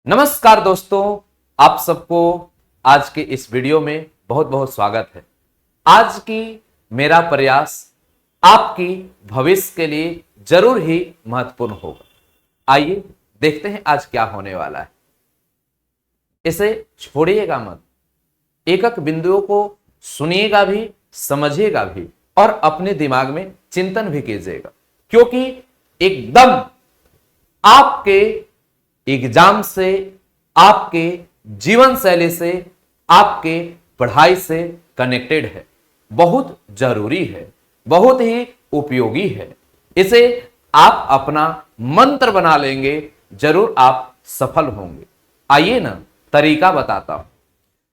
नमस्कार दोस्तों, आप सबको आज के इस वीडियो में बहुत बहुत स्वागत है। आज की मेरा प्रयास आपकी भविष्य के लिए जरूर ही महत्वपूर्ण होगा। आइए देखते हैं आज क्या होने वाला है। इसे छोड़िएगा मत, एक एक बिंदुओं को सुनिएगा भी, समझिएगा भी और अपने दिमाग में चिंतन भी कीजिएगा, क्योंकि एकदम आपके एग्जाम से, आपके जीवन शैली से, आपके पढ़ाई से कनेक्टेड है, बहुत जरूरी है, बहुत ही उपयोगी है। इसे आप अपना मंत्र बना लेंगे, जरूर आप सफल होंगे। आइए ना तरीका बताता हूं।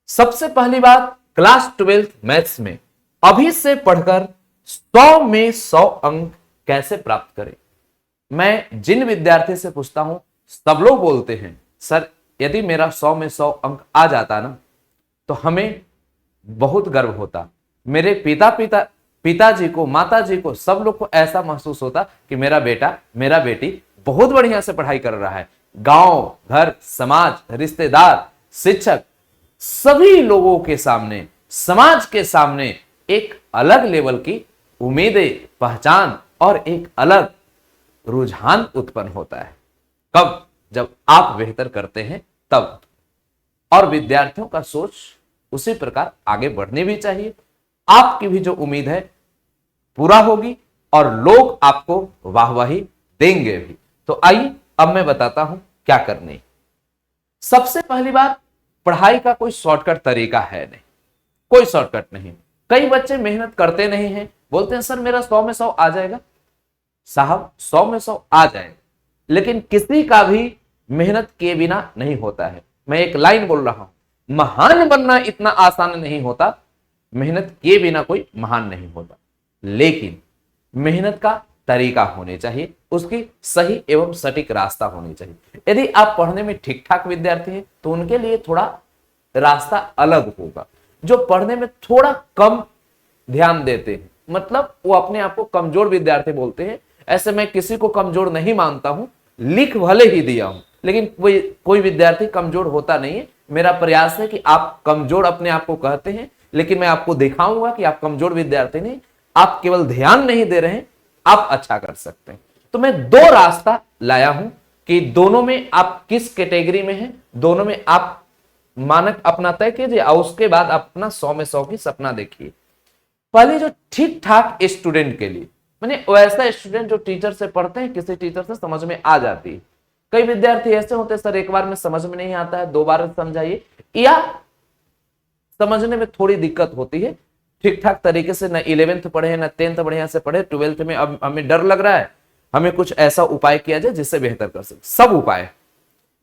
सबसे पहली बात, क्लास 12 मैथ्स में अभी से पढ़कर 100 में 100 अंक कैसे प्राप्त करें। मैं जिन विद्यार्थी से पूछता हूं सब लोग बोलते हैं, सर यदि मेरा 100 में 100 अंक आ जाता ना तो हमें बहुत गर्व होता। मेरे पिताजी को, माताजी को, सब लोग को ऐसा महसूस होता कि मेरा बेटा, मेरा बेटी बहुत बढ़िया से पढ़ाई कर रहा है। गांव, घर, समाज, रिश्तेदार, शिक्षक, सभी लोगों के सामने, समाज के सामने एक अलग लेवल की उम्मीदें, पहचान और एक अलग रुझान उत्पन्न होता है। कब? जब आप बेहतर करते हैं तब। और विद्यार्थियों का सोच उसी प्रकार आगे बढ़नी भी चाहिए। आपकी भी जो उम्मीद है पूरा होगी और लोग आपको वाहवाही देंगे भी। तो आइए अब मैं बताता हूं क्या करने। सबसे पहली बात, पढ़ाई का कोई शॉर्टकट तरीका है नहीं, कोई शॉर्टकट नहीं। कई बच्चे मेहनत करते नहीं हैं, बोलते हैं सर मेरा 100 में 100 आ जाएगा। साहब 100 में 100 आ जाएगा, लेकिन किसी का भी मेहनत किए बिना नहीं होता है। मैं एक लाइन बोल रहा हूं, महान बनना इतना आसान नहीं होता, मेहनत किए बिना कोई महान नहीं होता। लेकिन मेहनत का तरीका होने चाहिए, उसकी सही एवं सटीक रास्ता होनी चाहिए। यदि आप पढ़ने में ठीक ठाक विद्यार्थी हैं तो उनके लिए थोड़ा रास्ता अलग होगा। जो पढ़ने में थोड़ा कम ध्यान देते हैं, मतलब वो अपने आप को कमजोर विद्यार्थी बोलते हैं। ऐसे मैं किसी को कमजोर नहीं मानता हूं, लिख भले ही दिया हूं, लेकिन कोई विद्यार्थी कमजोर होता नहीं है। मेरा प्रयास है कि आप कमजोर अपने आप को कहते हैं, लेकिन मैं आपको दिखाऊंगा कि आप कमजोर विद्यार्थी नहीं, आप केवल ध्यान नहीं दे रहे हैं, आप अच्छा कर सकते हैं। तो मैं दो रास्ता लाया हूं कि दोनों में आप किस कैटेगरी में हैं, दोनों में आप मानक अपना तय कीजिए और उसके बाद अपना 100 में 100 की सपना देखिए। पहले जो ठीक ठाक स्टूडेंट के लिए, मैंने वैसा स्टूडेंट जो टीचर से पढ़ते हैं, किसी टीचर से समझ में आ जाती है। कई विद्यार्थी ऐसे होते हैं, सर एक बार में समझ में नहीं आता है, 2 बार समझाइए, या समझने में थोड़ी दिक्कत होती है। ठीक ठाक तरीके से न 11th पढ़े, न 10th बढ़िया से पढ़े, 12th में अब हमें डर लग रहा है, हमें कुछ ऐसा उपाय किया जाए जिससे बेहतर कर सके। सब उपाय,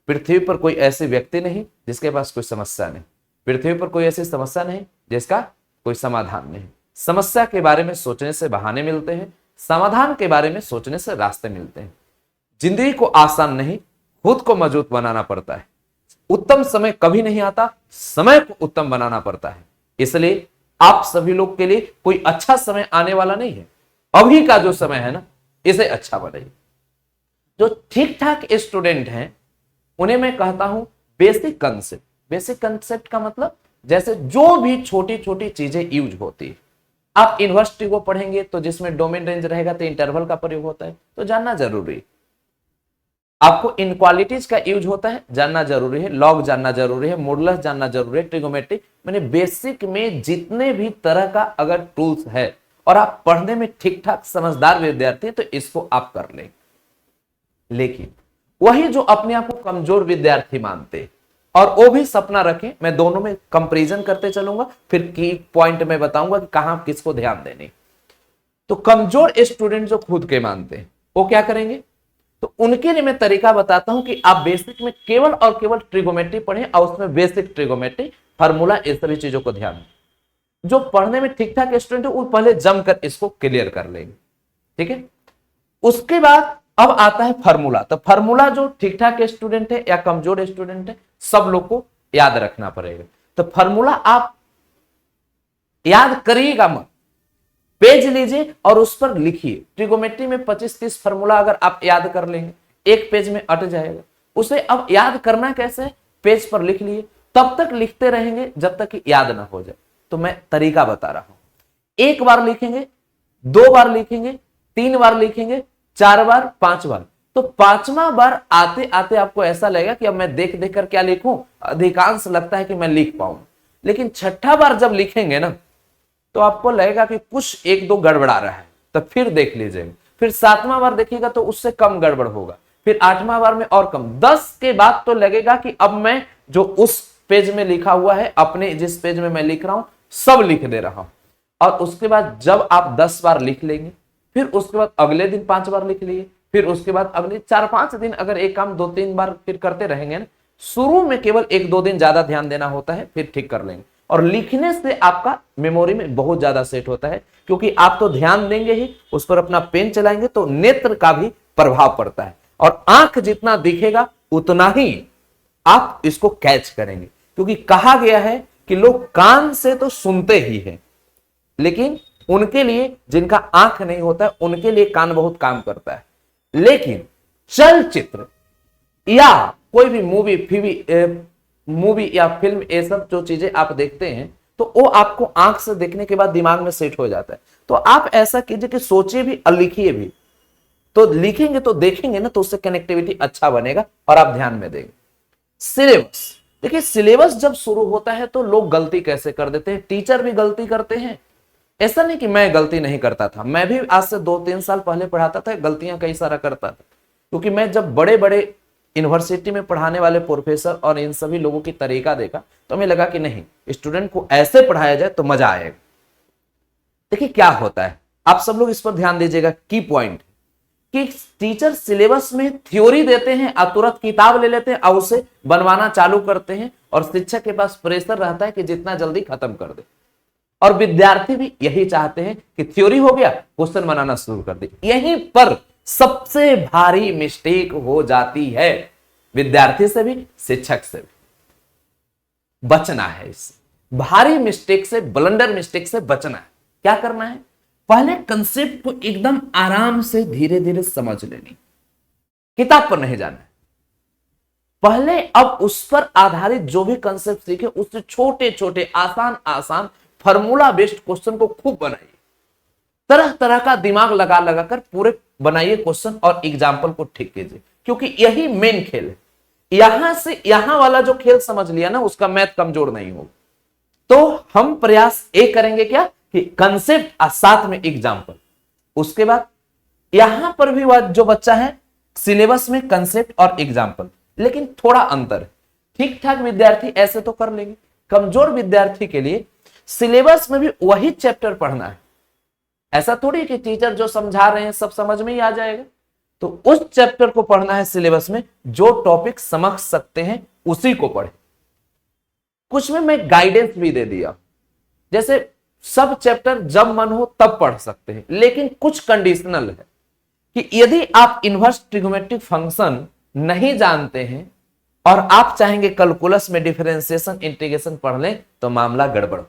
पृथ्वी पर कोई ऐसे व्यक्ति नहीं जिसके पास कोई समस्या नहीं, पृथ्वी पर कोई ऐसी समस्या नहीं जिसका कोई समाधान नहीं। समस्या के बारे में सोचने से बहाने मिलते हैं, समाधान के बारे में सोचने से रास्ते मिलते हैं। जिंदगी को आसान नहीं, खुद को मजबूत बनाना पड़ता है। उत्तम समय कभी नहीं आता, समय को उत्तम बनाना पड़ता है। इसलिए आप सभी लोग के लिए कोई अच्छा समय आने वाला नहीं है। अभी का जो समय है ना, इसे अच्छा बनाइए। जो ठीक ठाक स्टूडेंट हैं उन्हें मैं कहता हूं बेसिक कंसेप्ट। बेसिक कंसेप्ट का मतलब जैसे जो भी छोटी छोटी चीजें यूज होती है। आप यूनिवर्सिटी को पढ़ेंगे तो जिसमें डोमेन रेंज रहेगा तो इंटरवल का प्रयोग होता है, तो जानना जरूरी है। आपको इनक्वालिटीज का यूज होता है, जानना जरूरी है। लॉग जानना जरूरी है, मॉडुलस जानना जरूरी है, ट्रिगोमेट्री। मैंने बेसिक में जितने भी तरह का अगर टूल्स है और आप पढ़ने में ठीक ठाक समझदार विद्यार्थी हैं तो इसको आप कर लेंगे। लेकिन वही जो अपने आप को कमजोर विद्यार्थी मानते और वो भी सपना रखें, मैं दोनों में कंपैरिजन करते चलूंगा, फिर की पॉइंट में बताऊंगा कि कहां किसको ध्यान देने। तो कमजोर स्टूडेंट जो खुद के मानते हैं वो क्या करेंगे, तो उनके लिए मैं तरीका बताता हूं कि आप बेसिक में केवल और केवल ट्रिगोमेट्री पढ़ें और उसमें बेसिक ट्रिगोमेट्री, फार्मूला, इस सभी चीजों को ध्यान दें। जो पढ़ने में ठीक ठाक स्टूडेंट है वो पहले जमकर इसको क्लियर कर लेंगे, ठीक है। उसके बाद अब आता है फार्मूला। तो फार्मूला जो ठीक ठाक स्टूडेंट है या कमजोर स्टूडेंट है, सब लोग को याद रखना पड़ेगा। तो फार्मूला आप याद करिएगा मत, पेज लीजिए और उस पर लिखिए। ट्रिगोमेट्री में 25-30 फार्मूला अगर आप याद कर लेंगे, एक पेज में अट जाएगा। उसे अब याद करना कैसे, पेज पर लिख लिए, तब तक लिखते रहेंगे जब तक कि याद ना हो जाए। तो मैं तरीका बता रहा हूं, एक बार लिखेंगे, 2 बार लिखेंगे, 3 बार लिखेंगे, 4 बार, 5 बार। तो 5वां बार आते आते आपको ऐसा लगेगा कि अब मैं देख देख कर क्या लिखूं, अधिकांश लगता है कि मैं लिख पाऊं। लेकिन 6ठा बार जब लिखेंगे ना, तो आपको लगेगा कि कुछ 1-2 गड़बड़ा रहा है, तो फिर देख लीजिएगा। फिर 7वां बार देखिएगा तो उससे कम गड़बड़ होगा, फिर 8वां बार में और कम, 10 के बाद तो लगेगा कि अब मैं जो उस पेज में लिखा हुआ है, अपने जिस पेज में मैं लिख रहा हूं, सब लिख दे रहा हूं। और उसके बाद जब आप 10 बार लिख लेंगे, फिर उसके बाद अगले दिन 5 बार लिख लिए, फिर उसके बाद अगले 4-5 दिन अगर एक काम 2-3 बार फिर करते रहेंगे ना, शुरू में केवल 1-2 दिन ज्यादा ध्यान देना होता है, फिर ठीक कर लेंगे। और लिखने से आपका मेमोरी में बहुत ज्यादा सेट होता है, क्योंकि आप तो ध्यान देंगे ही, उस पर अपना पेन चलाएंगे तो नेत्र का भी प्रभाव पड़ता है, और आंख जितना दिखेगा उतना ही आप इसको कैच करेंगे। क्योंकि कहा गया है कि लोग कान से तो सुनते ही हैं, लेकिन उनके लिए जिनका आंख नहीं होता है, उनके लिए कान बहुत काम करता है। लेकिन चलचित्र या कोई भी मूवी या फिल्म, ये सब जो चीजें आप देखते हैं, तो वो आपको आंख से देखने के बाद दिमाग में सेट हो जाता है। तो आप ऐसा कीजिए कि सोचिए भी और लिखिए भी। तो लिखेंगे तो देखेंगे ना, तो उससे कनेक्टिविटी अच्छा बनेगा और आप ध्यान में देंगे। सिलेबस, देखिए सिलेबस जब शुरू होता है तो लोग गलती कैसे कर देते हैं, टीचर भी गलती करते हैं। ऐसा नहीं कि मैं गलती नहीं करता था, मैं भी आज से 2-3 साल पहले पढ़ाता था, गलतियां कई सारा करता था। क्योंकि मैं जब बड़े बड़े यूनिवर्सिटी में पढ़ाने वाले प्रोफेसर और इन सभी लोगों की तरीका देखा, तो हमें लगा कि नहीं, स्टूडेंट को ऐसे पढ़ाया जाए तो मजा आएगा। देखिए क्या होता है, आप सब लोग इस पर ध्यान दीजिएगा, की पॉइंट कि टीचर सिलेबस में थ्योरी देते हैं और तुरंत किताब ले लेते हैं और उसे बनवाना चालू करते हैं, और शिक्षक के पास प्रेशर रहता है कि जितना जल्दी खत्म कर दे। और विद्यार्थी भी यही चाहते हैं कि थ्योरी हो गया, क्वेश्चन बनाना शुरू कर दे। यहीं पर सबसे भारी मिस्टेक हो जाती है, विद्यार्थी से भी शिक्षक से भी। बचना है इससे, भारी मिस्टेक से, ब्लंडर मिस्टेक से बचना है। क्या करना है, पहले कंसेप्ट को एकदम आराम से धीरे धीरे समझ लेनी, किताब पर नहीं जाना है पहले। अब उस पर आधारित जो भी कंसेप्ट सीखे, उससे छोटे छोटे आसान आसान फार्मूला बेस्ड क्वेश्चन को खूब बनाइए। तरह तरह का दिमाग लगा लगा कर पूरे बनाइए क्वेश्चन और एग्जाम्पल को ठीक कीजिए, क्योंकि यही मेन खेल है। यहां से यहां वाला जो खेल समझ लिया ना, उसका मैथ कमजोर नहीं होगा। तो हम प्रयास एक करेंगे क्या कि कंसेप्ट और साथ में एग्जाम्पल। उसके बाद यहां पर भी जो बच्चा है, सिलेबस में कंसेप्ट और एग्जाम्पल, लेकिन थोड़ा अंतर है। ठीक ठाक विद्यार्थी ऐसे तो कर लेंगे, कमजोर विद्यार्थी के लिए सिलेबस में भी वही चैप्टर पढ़ना है। ऐसा थोड़ी कि टीचर जो समझा रहे हैं सब समझ में ही आ जाएगा। तो उस चैप्टर को पढ़ना है सिलेबस में, जो टॉपिक समझ सकते हैं उसी को पढ़े। कुछ में मैं गाइडेंस भी दे दिया, जैसे सब चैप्टर जब मन हो तब पढ़ सकते हैं, लेकिन कुछ कंडीशनल है कि यदि आप इनवर्स ट्रिग्नोमेट्रिक फंक्शन नहीं जानते हैं और आप चाहेंगे कैलकुलस में डिफरेंशिएशन इंटीग्रेशन पढ़ लें, तो मामला गड़बड़ हो।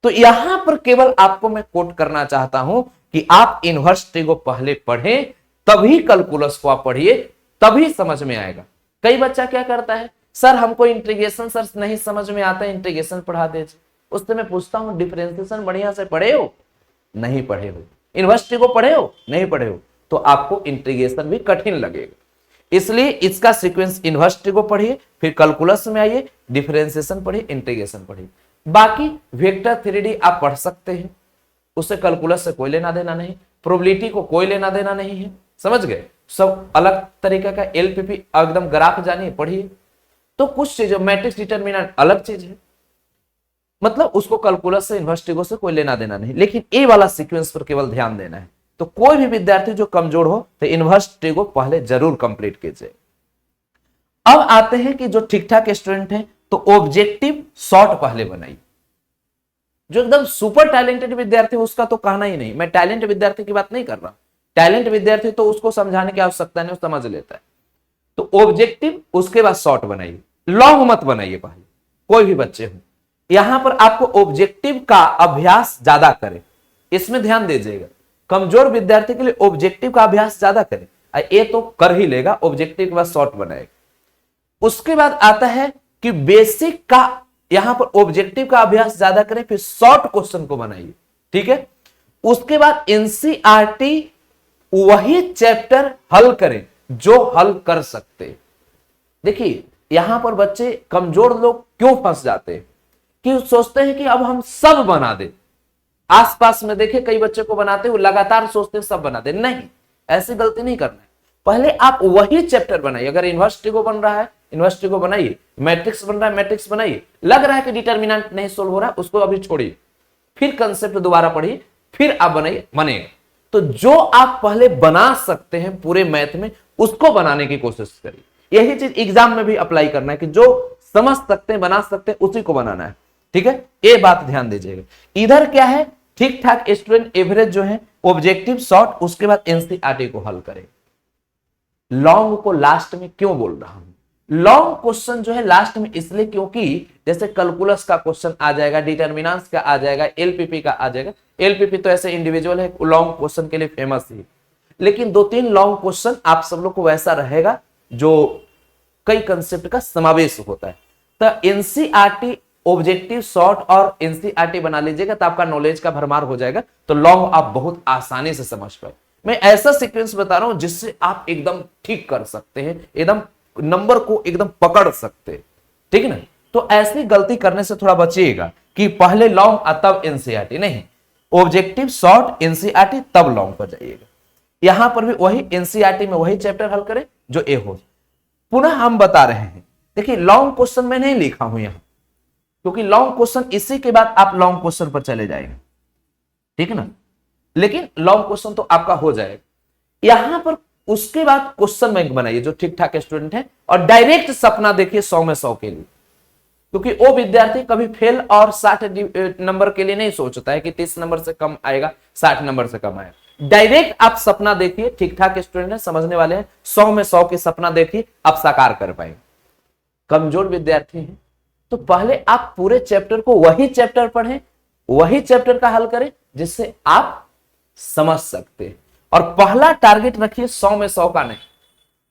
तो यहां पर केवल आपको मैं कोट करना चाहता हूं कि आप इनवर्स ट्रिगो पहले पढ़ें, तभी कैलकुलस को आप पढ़िए, तभी समझ में आएगा। कई बच्चा क्या करता है, सर हमको इंटीग्रेशन सर नहीं समझ में आता, इंटीग्रेशन पढ़ा दीजिए। उससे मैं पूछता हूं डिफरेंशिएशन बढ़िया से पढ़े हो, नहीं पढ़े हो, इनवर्स ट्रिगो पढ़े हो, नहीं पढ़े हो, तो आपको इंटीग्रेशन भी कठिन लगेगा। इसलिए इसका सीक्वेंस इनवर्स ट्रिगो पढ़िए, फिर कैलकुलस में आइए, डिफरेंशिएशन पढ़िए, इंटीग्रेशन पढ़िए। बाकी वेक्टर 3D आप पढ़ सकते हैं, उससे कैलकुलस से कोई लेना देना नहीं, प्रोबेबिलिटी को कोई लेना देना नहीं है, समझ गए। सब अलग तरीके का एलपीपी एकदम ग्राफ जानिए, पढ़िए। तो कुछ चीजें, मैट्रिक्स डिटरमिनेंट अलग चीज है, मतलब उसको कैलकुलस से इनवर्स ट्रिगो से कोई लेना देना नहीं, लेकिन ए वाला सीक्वेंस पर केवल ध्यान देना है। तो कोई भी विद्यार्थी जो कमजोर हो तो इनवर्स ट्रिगो पहले जरूर कंप्लीट कीजिए। अब आते हैं कि जो ठीक ठाक स्टूडेंट हैं, तो ऑब्जेक्टिव शॉर्ट पहले बनाइए। जो एकदम सुपर टैलेंटेड विद्यार्थी उसका तो कहना ही नहीं, मैं टैलेंट विद्यार्थी की बात नहीं कर रहा। टैलेंट विद्यार्थी तो उसको समझाने की आवश्यकता नहीं, वो समझ लेता है। तो ऑब्जेक्टिव, उसके बाद शॉर्ट बनाइए, लॉन्ग मत बनाइए पहले, कोई भी बच्चे हो। यहां पर आपको ऑब्जेक्टिव का अभ्यास ज्यादा करें, इसमें ध्यान दीजिएगा। कमजोर विद्यार्थी के लिए ऑब्जेक्टिव का अभ्यास ज्यादा करें, ये तो कर ही लेगा, ऑब्जेक्टिव के बाद शॉर्ट बनाएगा। उसके बाद आता है कि बेसिक का, यहां पर ऑब्जेक्टिव का अभ्यास ज्यादा करें, फिर शॉर्ट क्वेश्चन को बनाइए, ठीक है। उसके बाद एनसीईआरटी वही चैप्टर हल करें जो हल कर सकते। देखिए यहां पर बच्चे कमजोर लोग क्यों फंस जाते हैं कि सोचते हैं कि अब हम सब बना दे। आसपास में देखे कई बच्चे को बनाते हुए लगातार सोचते हैं सब बना दे, नहीं, ऐसी गलती नहीं करना है। पहले आप वही चैप्टर बनाइए। अगर यूनिवर्सिटी को बन रहा है यूनिवर्सिटी को बनाइए, मैट्रिक्स बन रहा है मैट्रिक्स बनाइए, लग रहा है कि डिटर्मिनेंट नहीं सोल्व हो रहा है, उसको अभी छोड़िए, फिर कंसेप्ट दोबारा पढ़िए, फिर आप बनाइए, बनेगा। तो जो आप पहले बना सकते हैं पूरे मैथ में, उसको बनाने की कोशिश करिए। यही चीज एग्जाम में भी अप्लाई करना है कि जो समझ सकते हैं, बना सकते हैं, उसी को बनाना है, ठीक है। ये बात ध्यान दीजिएगा। इधर क्या है, ठीक ठाक स्टूडेंट एवरेज जो है, ऑब्जेक्टिव शॉर्ट, उसके बाद एनसीईआरटी को हल करें। लॉन्ग को लास्ट में क्यों बोल रहा हूं? लॉन्ग क्वेश्चन जो है लास्ट में इसलिए क्योंकि जैसे कैलकुलस का क्वेश्चन आ जाएगा, डिटर्मिनेंट्स का आ जाएगा, एलपीपी का आ जाएगा। एलपीपी तो ऐसे इंडिविजुअल है, लॉन्ग क्वेश्चन के लिए फेमस है, लेकिन 2-3 लॉन्ग क्वेश्चन आप सब लोग को वैसा रहेगा जो कई कंसेप्ट का समावेश होता है। तो एनसीईआरटी ऑब्जेक्टिव शॉर्ट और एनसीईआरटी बना लीजिएगा तो आपका नॉलेज का भरमार हो जाएगा, तो लॉन्ग आप बहुत आसानी से समझ पाए। मैं ऐसा सीक्वेंस बता रहा हूं जिससे आप एकदम ठीक कर सकते हैं, एकदम नंबर को एकदम पकड़ सकते हैं, ठीक है ना। तो ऐसी गलती करने से थोड़ा बचिएगा कि पहले लॉन्ग तब एनसीईआरटी, नहीं, ऑब्जेक्टिव शॉर्ट एनसीईआरटी तब लॉन्ग पर जाइएगा। यहां पर भी वही एनसीईआरटी में वही चैप्टर हल करें जो ए हो। पुनः हम बता रहे हैं, देखिए लॉन्ग क्वेश्चन में नहीं लिखा हूं यहां, क्योंकि लॉन्ग क्वेश्चन इसी के बाद आप लॉन्ग क्वेश्चन पर चले जाएंगे, ठीक है ना। लेकिन लॉन्ग क्वेश्चन तो आपका हो जाएगा। यहां पर उसके बाद क्वेश्चन बैंक बनाइए जो ठीक ठाक स्टूडेंट है, और डायरेक्ट सपना देखिए 100 में 100 के लिए, क्योंकि वो विद्यार्थी कभी फेल और 60 नंबर के लिए नहीं सोचता है कि 30 नंबर से कम आएगा, 60 नंबर से कम आएगा। डायरेक्ट आप सपना देखिए, ठीक ठाक स्टूडेंट है, समझने वाले हैं, 100 में 100 के सपना देखिए, आप साकार कर पाएंगे। कमजोर विद्यार्थी हैं तो पहले आप पूरे चैप्टर को वही चैप्टर पढ़ें, वही चैप्टर का हल करें जिससे आप समझ सकते हैं। और पहला टारगेट रखिए 100 में 100 का नहीं।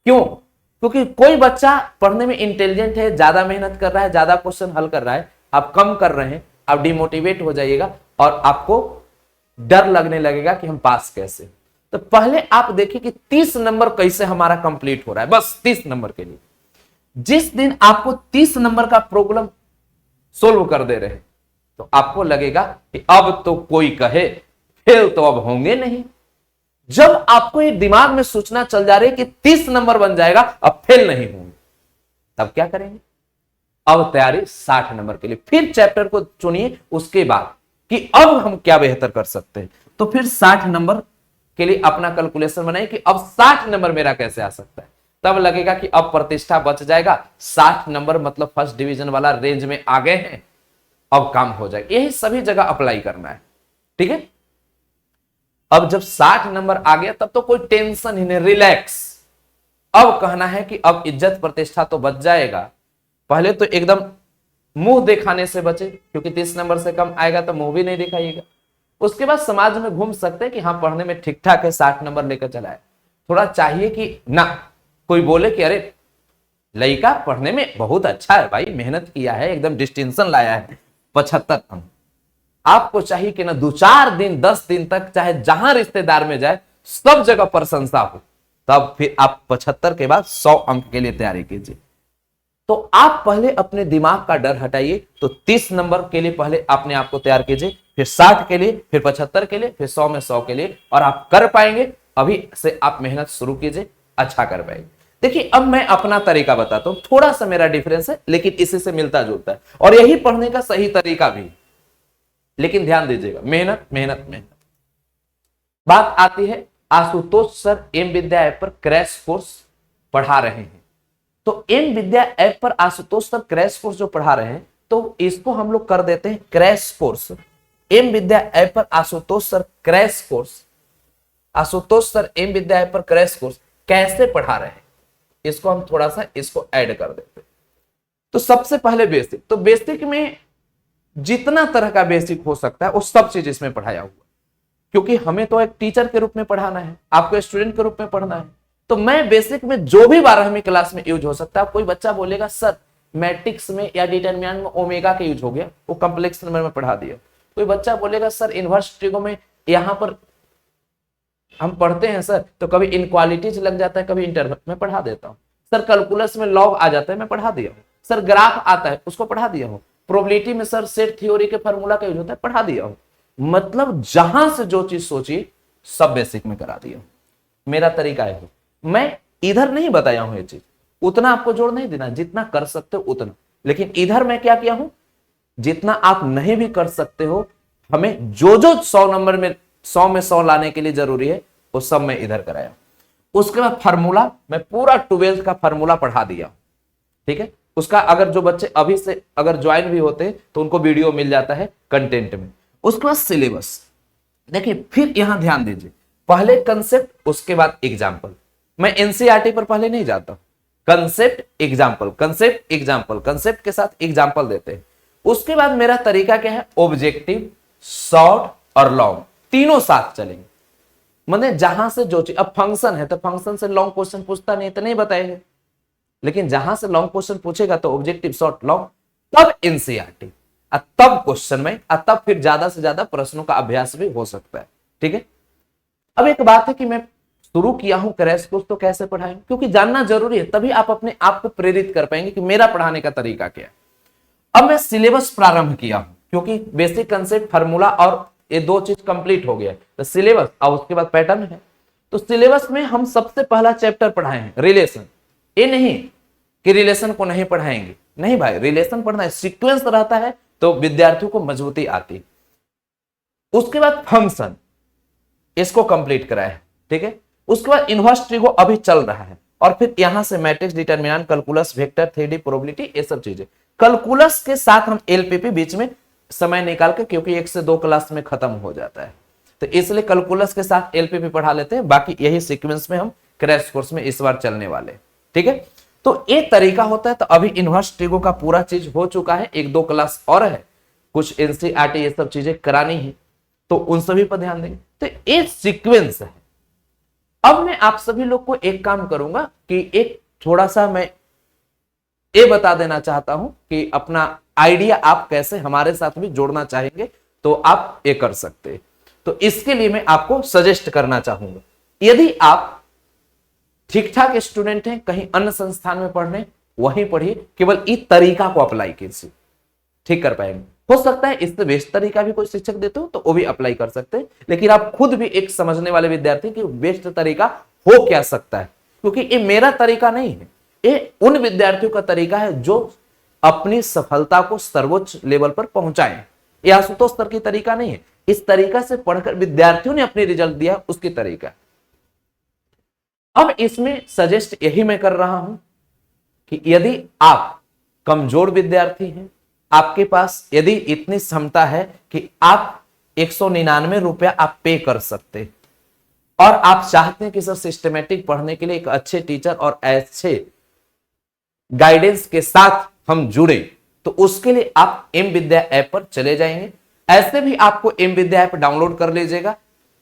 क्यों? क्योंकि कोई बच्चा पढ़ने में इंटेलिजेंट है, ज्यादा मेहनत कर रहा है, ज्यादा क्वेश्चन हल कर रहा है, आप कम कर रहे हैं, आप डिमोटिवेट हो जाइएगा और आपको डर लगने लगेगा कि हम पास कैसे। तो पहले आप देखिए कि 30 नंबर कैसे हमारा कंप्लीट हो रहा है, बस 30 नंबर के लिए। जिस दिन आपको 30 नंबर का प्रॉब्लम सोल्व कर दे रहे हैं तो आपको लगेगा कि अब तो कोई कहे फेल तो अब होंगे नहीं। जब आपको ये दिमाग में सोचना चल जा रही है कि 30 नंबर बन जाएगा, अब फेल नहीं होंगे, तब क्या करेंगे? अब तैयारी 60 नंबर के लिए। फिर चैप्टर को चुनिए उसके बाद कि अब हम क्या बेहतर कर सकते हैं, तो फिर 60 नंबर के लिए अपना कैलकुलेशन बनाइए कि अब 60 नंबर मेरा कैसे आ सकता है। तब लगेगा कि अब प्रतिष्ठा बच जाएगा, 60 नंबर मतलब फर्स्ट डिवीजन वाला रेंज में आ गए हैं, अब काम हो जाएगा। यही सभी जगह अप्लाई करना है, ठीक है। अब जब 60 नंबर आ गया तब तो कोई टेंशन ही नहीं, रिलैक्स। अब कहना है कि अब इज्जत प्रतिष्ठा तो बच जाएगा। पहले तो एकदम मुंह दिखाने से बचे, क्योंकि 30 नंबर से कम आएगा तो मुंह भी नहीं दिखाइएगा। उसके बाद समाज में घूम सकते हैं कि हाँ पढ़ने में ठीक ठाक है, 60 नंबर लेकर चला है। थोड़ा चाहिए कि ना कोई बोले कि अरे लड़का पढ़ने में बहुत अच्छा है भाई, मेहनत किया है, एकदम डिस्टिंक्शन लाया है, 75 अंक। आपको चाहिए कि ना 2-4 दिन 10 दिन तक चाहे जहां रिश्तेदार में जाए सब जगह प्रशंसा हो, तब फिर आप 75 के बाद 100 अंक के लिए तैयारी कीजिए। तो आप पहले अपने दिमाग का डर हटाइए। तो 30 नंबर के लिए पहले अपने आप को तैयार कीजिए, फिर 60 के लिए, फिर 75 के लिए, फिर 100 में 100 के लिए, और आप कर पाएंगे। अभी से आप मेहनत शुरू कीजिए, अच्छा कर पाएंगे। देखिए अब मैं अपना तरीका बताता हूं, थोड़ा सा मेरा डिफरेंस है लेकिन इसी से मिलता जुलता है, और यही पढ़ने का सही तरीका भी। लेकिन ध्यान दीजिएगा, मेहनत मेहनत मेहनत। बात आती है Ashutosh sir M Vidya app पर क्रैश कोर्स पढ़ा रहे हैं। तो एम विद्या ऐप पर आशुतोष सर क्रैश कोर्स जो पढ़ा रहे हैं, तो इसको हम लोग कर देते हैं crash course. M Vidya app पर Ashutosh sir crash course, Ashutosh sir M Vidya app पर क्रैश कोर्स कैसे पढ़ा रहे हैं, इसको हम थोड़ा सा इसको ऐड कर देते हैं। तो सबसे पहले बेसिक, तो बेसिक में जितना तरह का बेसिक हो सकता है वो सब चीज इसमें पढ़ाया हुआ, क्योंकि हमें तो एक टीचर के रूप में पढ़ाना है, आपको स्टूडेंट के रूप में पढ़ना है। तो मैं बेसिक में जो भी 12वीं क्लास में यूज हो सकता है। कोई बच्चा बोलेगा सर मैट्रिक्स में या डिटरमिनेंट में ओमेगा का यूज हो गया, वो कॉम्प्लेक्स नंबर में पढ़ा दिया। कोई बच्चा बोलेगा सर इनवर्स ट्रिगो में यहां पर हम पढ़ते हैं सर तो कभी इनक्वालिटीज लग जाता है, कभी इंटरवल में पढ़ा देता हूं। सर कैलकुलस में लॉग आ जाता है, मैं पढ़ा दिया हूं। सर ग्राफ आता है, उसको पढ़ा दिया हूं। प्रोबेबिलिटी में सर सेट थ्योरी के फार्मूला का यूज होता है, पढ़ा दिया हूं। मतलब जहां से जो चीज सोची सब बेसिक में करा दिया हूं। मेरा तरीका है, मैं इधर नहीं बताया हूं ये चीज, उतना आपको जोड़ नहीं देना, जितना कर सकते हो उतना। लेकिन इधर मैं क्या किया हूं, जितना आप नहीं भी कर सकते हो, हमें जो जो 100 नंबर में 100 में 100 लाने के लिए जरूरी है वो सब मैं इधर कराया। उसके बाद फार्मूला मैं पूरा 12th का फार्मूला पढ़ा दिया, ठीक है। उसका अगर जो बच्चे अभी से अगर ज्वाइन भी होते तो उनको वीडियो मिल जाता है कंटेंट में। उसके बाद सिलेबस देखिए, फिर यहां ध्यान दीजिए, पहले कंसेप्ट उसके बाद एग्जाम्पल। मैं एनसीईआरटी पर पहले नहीं जाता, concept example, concept example, concept के साथ एग्जाम्पल देते हैं। उसके बाद मेरा तरीका क्या है, ऑब्जेक्टिव, शॉर्ट और लॉन्ग तीनों साथ चलेंगे। मतलब जहां से जो चीज, अब फंक्शन है तो फंक्शन से लॉन्ग क्वेश्चन पूछता नहीं तो नहीं बताएंगे, लेकिन जहां से लॉन्ग क्वेश्चन पूछेगा तो ऑब्जेक्टिव, शॉर्ट, लॉन्ग, तब एनसीईआरटी, तब क्वेश्चन में, तब फिर ज्यादा से ज्यादा प्रश्नों का अभ्यास भी हो सकता है, ठीक है। अब एक बात है कि मैं शुरू किया हूं क्रैश कोर्स तो कैसे पढ़ाएं, क्योंकि जानना जरूरी है, तभी आप अपने आप को प्रेरित कर पाएंगे कि मेरा पढ़ाने का तरीका क्या है। अब मैं सिलेबस प्रारंभ किया हूं, क्योंकि बेसिक कंसेप्ट, फार्मूला और ये दो चीज कंप्लीट हो गया तो सिलेबस, और उसके बाद पैटर्न है। तो सिलेबस में हम सबसे पहला चैप्टर पढ़ाए हैं रिलेशन। ये नहीं कि रिलेशन को नहीं पढ़ाएंगे, नहीं भाई, रिलेशन पढ़ना है, सीक्वेंस रहता है तो विद्यार्थियों को मजबूती आती। उसके बाद फंक्शन, इसको कंप्लीट कराए, ठीक है। उसके बाद इनवर्स ट्रिगो अभी चल रहा है, और फिर यहां से matrix, determinant, calculus, vector, 3D, probability, ये सब चीजें। कैलकुलस के साथ हम एलपीपी बीच में समय निकाल के, क्योंकि 1 से 2 क्लास में खत्म हो जाता है, तो इसलिए कैलकुलस के साथ एलपीपी पढ़ा लेते हैं। बाकी यही सीक्वेंस में हम क्रैश कोर्स में इस बार चलने वाले, ठीक है। तो एक तरीका होता है। तो अभी इनवर्स ट्रिगो का पूरा चीज हो चुका है, 1-2 क्लास और है, कुछ एनसीईआरटी ये सब चीजें करानी है, तो उन सभी पर ध्यान देंगे। तो एक सीक्वेंस है। अब मैं आप सभी लोग को एक काम करूंगा कि एक थोड़ा सा मैं ये बता देना चाहता हूं कि अपना आइडिया आप कैसे हमारे साथ भी जोड़ना चाहेंगे तो आप ये कर सकते हैं। तो इसके लिए मैं आपको सजेस्ट करना चाहूंगा, यदि आप ठीक ठाक स्टूडेंट हैं, कहीं अन्य संस्थान में पढ़ रहे, वहीं पढ़िए, केवल इस तरीका को अप्लाई कीजिए, ठीक कर पाएंगे। हो सकता है इससे बेस्ट तरीका भी कोई शिक्षक देते हो तो वो भी अप्लाई कर सकते हैं, लेकिन आप खुद भी एक समझने वाले विद्यार्थी कि बेस्ट तरीका हो क्या सकता है, क्योंकि ये मेरा तरीका नहीं है, ये उन विद्यार्थियों का तरीका है जो अपनी सफलता को सर्वोच्च लेवल पर पहुंचाए। यह आशुतोष सर की तरीका नहीं है, इस तरीका से पढ़कर विद्यार्थियों ने अपनी रिजल्ट दिया, उसकी तरीका। अब इसमें सजेस्ट यही मैं कर रहा हूं कि यदि आप कमजोर विद्यार्थी हैं, आपके पास यदि इतनी क्षमता है कि आप 199 रुपया आप पे कर सकते, और आप चाहते हैं कि सर सिस्टमेटिक पढ़ने के लिए एक अच्छे टीचर और अच्छे गाइडेंस के साथ हम जुड़े, तो उसके लिए आप एम विद्या ऐप पर चले जाएंगे। ऐसे भी आपको एम विद्या ऐप डाउनलोड कर लीजिएगा,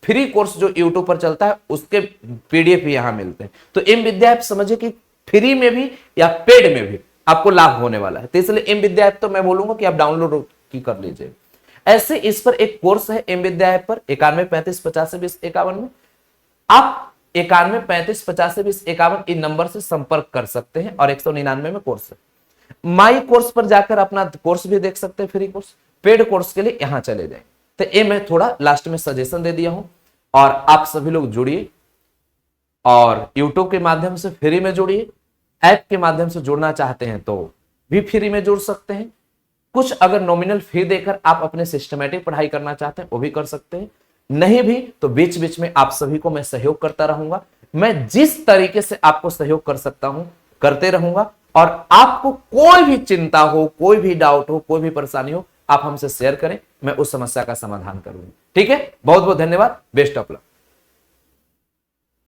फ्री कोर्स जो यूट्यूब पर चलता है उसके पीडीएफ भी यहां मिलते हैं। तो एम विद्या ऐप समझिए कि फ्री में भी या पेड में भी आपको लाभ होने वाला है, तो इसलिए एम विद्या ऐप तो मैं बोलूंगा कि आप डाउनलोड की कर लीजिए। ऐसे इस पर एक कोर्स है एम विद्या ऐप पर 91 35 50 20 51 में, आप 91 35 50 20 51 इन नंबर से संपर्क कर सकते हैं, और 199 में कोर्स है। माई कोर्स पर जाकर अपना कोर्स भी देख सकते हैं, फ्री कोर्स। पेड कोर्स के लिए यहां चले जाए। तो ये मैं थोड़ा लास्ट में सजेशन दे दिया हूं, और आप सभी लोग जुड़िए, और यूट्यूब के माध्यम से फ्री में जुड़िए, ऐप के माध्यम से जुड़ना चाहते हैं तो भी फ्री में जुड़ सकते हैं। कुछ अगर नॉमिनल फी देकर आप अपने सिस्टमेटिक पढ़ाई करना चाहते हैं वो भी कर सकते हैं, नहीं भी तो बीच बीच में आप सभी को मैं सहयोग करता रहूंगा। मैं जिस तरीके से आपको सहयोग कर सकता हूं करते रहूंगा, और आपको कोई भी चिंता हो, कोई भी डाउट हो, कोई भी परेशानी हो, आप हमसे शेयर करें, मैं उस समस्या का समाधान करूंगा। ठीक है, बहुत बहुत धन्यवाद, बेस्ट ऑफ लक।